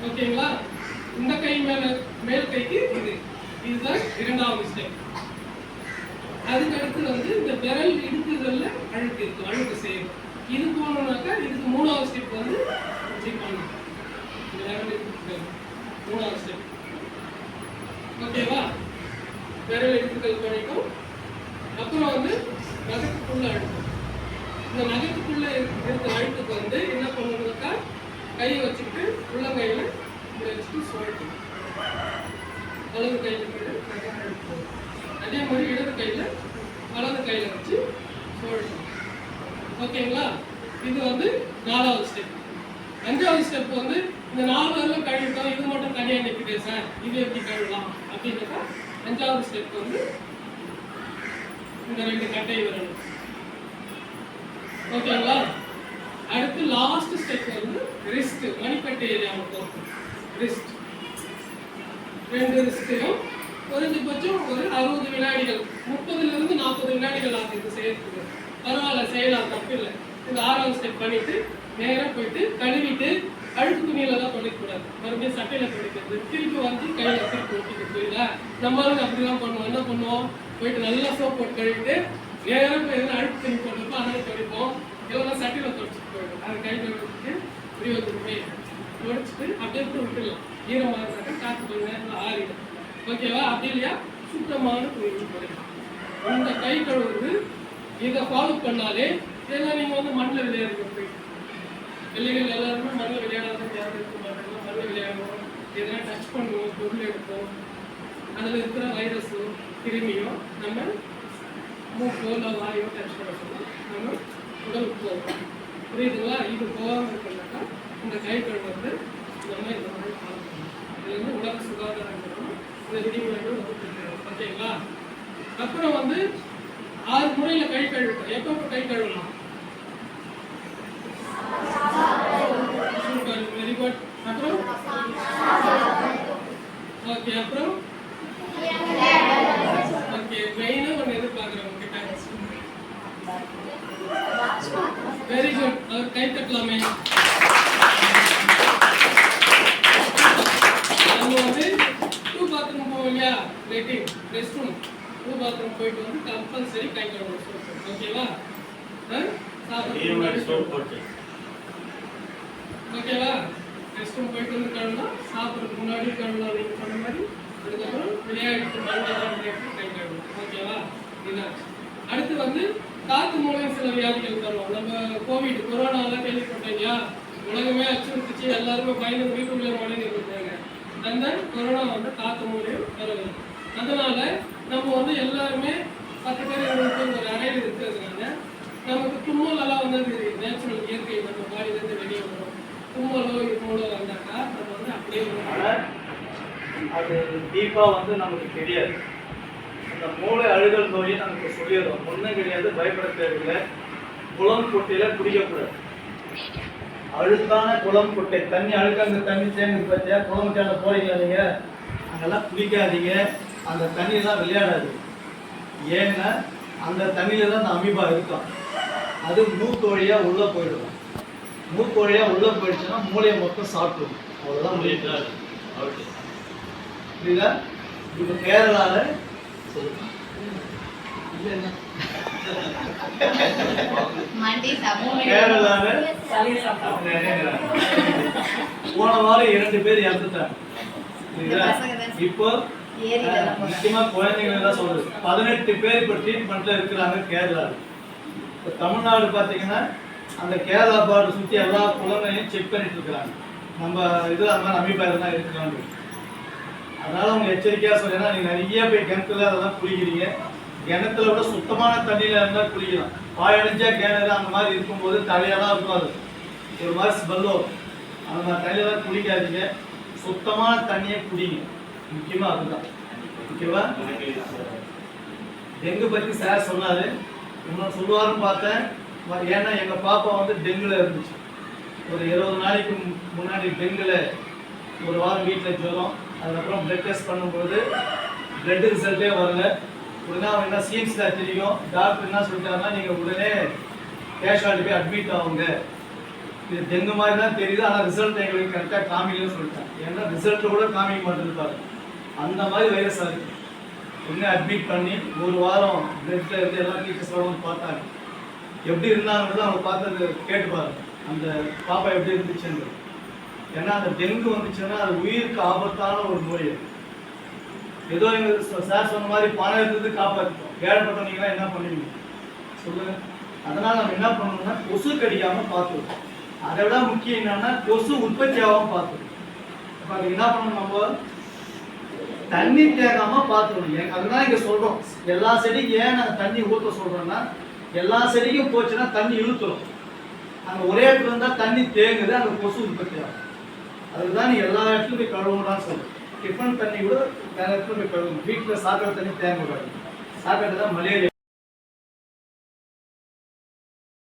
ஓகேங்களா? இந்த கை மேல் கைக்கு இதுதான் இரண்டாவது ஸ்டெப். அதுக்கு அடுத்து வந்து இந்த விரல் இடுக்குகள்ல அழுக்கு செய்யும். இது போனோம்னாக்கா இதுக்கு மூணாவது ஸ்டெப் வந்து பண்ணணும். இந்த விரல் இடுக்குகள் மூணாவது ஸ்டெப். ஓகேவா? விரல் இடுக்குகள் பண்ணிட்டோம். அப்புறம் வந்து நகத்துக்குள்ள அழுக்கு. இந்த நகத்துக்குள்ள இருக்கிற அழுத்துக்கு வந்து என்ன பண்ணணும்னாக்கா கையை வச்சுக்கிட்டு உள்ளங்கையில இப்படி வச்சுட்டு சுழட்டணும். வலது கையில அழுக்கு. அதே மாதிரி இடது கையில வலது கையில வச்சு சுழட்டணும். ஓகேங்களா? இது வந்து நாலாவது ஸ்டெப். அஞ்சாவது ஸ்டெப் வந்து இந்த 4 வரலும் கழுவிட்டோம், இது மட்டும் தனியாக நிற்குது சார், இது எப்படி கழுவலாம் அப்படின்னாக்கா அஞ்சாவது ஸ்டெப் வந்து இந்த 2 கட்டை விரல். ஓகேங்களா? அடுத்து லாஸ்ட் ஸ்டெப் வந்து ரிஸ்ட், மணிக்கட்டு ஏரியாவில் போகும். ரிஸ்ட் 2 ரிஸ்ட்டையும் குறைஞ்சபட்சம் ஒரு 60 வினாடிகள், 30 to 40 வினாடிகள் ஆகுது செய்யறதுக்கு. பரவாயில்ல, செய்யலாம், தப்பு இல்லை. இந்த 6வது ஸ்டெப் பண்ணிட்டு நேராக போயிட்டு கழுவிட்டு அழுக்கு துணியில தான் பண்ணிக்கூடாது, மறுபடியும் சட்டையில பண்ணிக்கிறது. திருப்பி வந்து கையில திருப்பி ஒட்டிக்கிறது. புரியுதா? நம்மளும் அப்படிதான் பண்ணுவோம். என்ன பண்ணுவோம்? போயிட்டு நல்லா சோப் போட்டு கழுவிட்டு நேராக போய் எதுவும் அழுக்கு துணி போட்டுருப்போம், அதனால துடைப்போம். இல்லைன்னா சட்டையில துடைச்சிட்டு போயிடும். அது கை கழுவிட்டு இப்படி வச்சுட்டு துடைச்சிட்டு அப்படியே விட்டுடலாம். ஈரமாக இருந்தாக்கா காற்று கொஞ்ச நேரத்தில் ஆறிடும். ஓகேவா? அப்படி இல்லையா சுத்தமான துணி போடலாம். இந்த கை கழுவுறது இதை ஃபாலோ பண்ணாலே இதெல்லாம் நீங்கள் வந்து மண்ணில் விளையாடுறது. பிள்ளைகள் எல்லாருமே மண்ணில் விளையாடாத யாரும் இருக்க மாட்டாங்க. மண்ணில் விளையாடுவோம், எதனா டச் பண்ணுவோம், பொருள் எடுப்போம். அதில் இருக்கிற வைரஸோ கிருமியோ நம்ம மூக்கோ இல்லை வாயோ டச் பண்ண சொல்லலாம், நம்ம உடலுக்கு போவோம். புரியுதுங்களா? இது போகாமல் இருக்கிறனாக்கா இந்த கை கழுவுறது நம்ம இந்த மாதிரி ஃபாலோ பண்ணணும். இது வந்து உலக சுகாதாரம் இந்த விதிமுறைகள் வகுத்துருக்கோம். ஓகேங்களா? அப்புறம் வந்து 6 முறையில் கை கழுவிட்டோம். எப்போ கை கழுவலாம்? Very good. அப்புறம் ஓகே, அப்புறம் ஓகே, மெயினா ஒன்று எதிர்பார்க்குறேன் உங்ககிட்ட. Very good. அவர் கை தட்டலாமே. நம்ம வந்து 2 பாத்ரூம் போவோம் இல்லையா, லெட்டின் ரெஸ்ட் ரூம், 2 பாத்ரூம் போயிட்டு வந்து கம்பல்சரி கை கழுவணும். ஓகேவா? ஓகேவா? ரெஸ்ட் ரூம் போயிட்டு வந்து கழுவலாம், சாப்பிட்றதுக்கு முன்னாடி கழுவலாம். நீங்கள் சொன்ன மாதிரி அதுக்கப்புறம் விளையாட்டு மண்ணெல்லாம் கை கழுவணும். ஓகேவா? இதுதான். அடுத்து வந்து காற்று மூலம் சில வியாதிகள் தரும். நம்ம கோவிட் கொரோனாலாம் கேள்விப்பட்டீங்க, உலகமே அச்சுறுத்துச்சு, எல்லாருமே பயந்து வீட்டுக்குள்ளே மழைந்து இருந்தாங்க. அந்த கொரோனா வந்து காற்று மூலியம் வருது. அதனால நம்ம வந்து எல்லாருமே 10 பேர் 20 பேர் ஒரு அறையில் இருக்கிறதுனால நமக்கு தும்மல் வந்து நேச்சுரல் இயற்கை நம்ம பாடியிலேருந்து வெளியே வரும். தும்மலோ இருமலோ வந்தாக்கா நம்ம வந்து அப்படியே அது டீப்பாக வந்து நமக்கு தெரியாது. அந்த மூளை அழுகல் நோயை நமக்கு சொல்லிடுறோம். ஒன்றும் கிடையாது, பயப்பட தேவையில்லை. குளம் குட்டையில் குடிக்கக்கூடாது. அழுக்கான குளம் குட்டை, தண்ணி அழுக்காங்க தண்ணி தேங்கி பார்த்தியா, குளம் குட்டையால போறீங்களா நீங்கள், அங்கெல்லாம் குளிக்காதீங்க. அந்த தண்ணியெல்லாம் விளையாடாது. ஏன்னா அந்த தண்ணியில் தான் அந்த அமீபா இருக்கும். அது மூக்கு வழியாக உள்ளே போயிடும். மூக்கு வழியாக உள்ளே போயிடுச்சுன்னா மூளையை மொத்தம் சாப்பிடும். அவ்வளோதான் முடியாது. புரியுதா? இப்போ கேரளாவில் போன வாரம் 2 பேர் இறந்துட்டாங்க. இப்போ முக்கியமா குழந்தைங்க தான் சொல்றது. 18 பேர் இப்போ ட்ரீட்மெண்ட்ல இருக்கிறாங்க கேரளாவில். இப்போ தமிழ்நாடு பார்த்தீங்கன்னா அந்த கேரளா பார்டர் சுற்றி எல்லா குழந்தையும் செக் பண்ணிட்டு இருக்கிறாங்க. நம்ம இது அந்த மாதிரி அமீபா தான் இருக்கிறாங்க. அதனால அவங்க எச்சரிக்கையாக சொல்லினா, நீங்கள் நிறைய போய் கிணத்துல அதெல்லாம் குளிக்கிறீங்க. கிணத்துல விட சுத்தமான தண்ணியில் இருந்தால் குளிக்கலாம். பாயடைஞ்சா கிணறு அந்த மாதிரி இருக்கும்போது தலையெல்லாம் இருக்கும், அது ஒரு மாதிரி ஸ்மெல்லோ, அந்த மாதிரி தண்ணியெல்லாம் குளிக்காதீங்க. சுத்தமான தண்ணியை குடிங்க. முக்கியமாக அதுதான். ஓகேவா? டெங்கு பற்றி சார் சொன்னார். இன்னும் சொல்லுவாருன்னு பார்த்தேன். ஏன்னா எங்கள் பாப்பா வந்து டெங்குல இருந்துச்சு. ஒரு 20 நாளைக்கு முன்னாடி டெங்குல ஒரு வாரம் வீட்டில் ஜுரம். அதுக்கப்புறம் பிளட் டெஸ்ட் பண்ணும்போது பிளட் ரிசல்ட்டே வரல. உடனே அவங்க என்ன சிஎம்சியில் தெரியும். டாக்டர் என்ன சொல்லிட்டாருன்னா, நீங்கள் உடனே கேஷுவாலிட்டி போய் அட்மிட் ஆகுங்க இது டெங்கு மாதிரி தான் தெரியுது, ஆனால் ரிசல்ட் எங்களுக்கு கரெக்டாக காமிக்கலன்னு சொல்லிட்டேன். ஏன்னா ரிசல்ட்டை கூட காமிக்க மாட்டேருப்பாரு. அந்த மாதிரி வைரஸாக இருக்குது. இன்னும் அட்மிட் பண்ணி ஒரு வாரம் பிளட்ல இருந்து எல்லாம் டீச்சர்ஸோட வந்து பார்த்தாங்க. எப்படி இருந்தாங்கன்னு அவங்க பார்த்தது கேட்டு பாருங்க, அந்த பாப்பா எப்படி இருந்துச்சுன்னு. ஏன்னா அந்த டெங்கு வந்துச்சுன்னா அது உயிருக்கு ஆபத்தான ஒரு நோய். ஏதோ எங்கள் சார் சொன்ன மாதிரி பணம் இருந்தது காப்பாற்றிட்டோம். ஏழப்பட்டவங்களாம் என்ன பண்ணுவீங்க சொல்லுங்க. அதனால் நம்ம என்ன பண்ணணும்னா கொசு கடிக்காமல் பார்த்துக்கணும். அதை விட முக்கியம் என்னன்னா கொசு உற்பத்தி ஆகாமல் பார்த்துக்கணும். அப்போ அதுக்கு என்ன பண்ணணும், நம்ம தண்ணி தேங்காம பார்த்துக்கணும். அதுதான் இங்கே சொல்கிறோம், எல்லா செடிக்கும் ஏன் நாங்கள் தண்ணி ஊற்ற சொல்கிறோம்னா, எல்லா செடிக்கும் போச்சுன்னா தண்ணி இழுத்துரும். அங்கே ஒரே இடத்துல இருந்தால் தண்ணி தேங்குது, அங்கே கொசு உற்பத்தி ஆகும். அதுதான் நீ எல்லா இடத்துலையும் போய் கழுவணும்னு சொல்லுவோம். டிஃபன் தண்ணி கூட வேற இடத்துல போய் கழுவணும். வீட்டில் சாக்கடை தண்ணி தேங்க கூடாது. சாக்கடை தான் மலேரியா.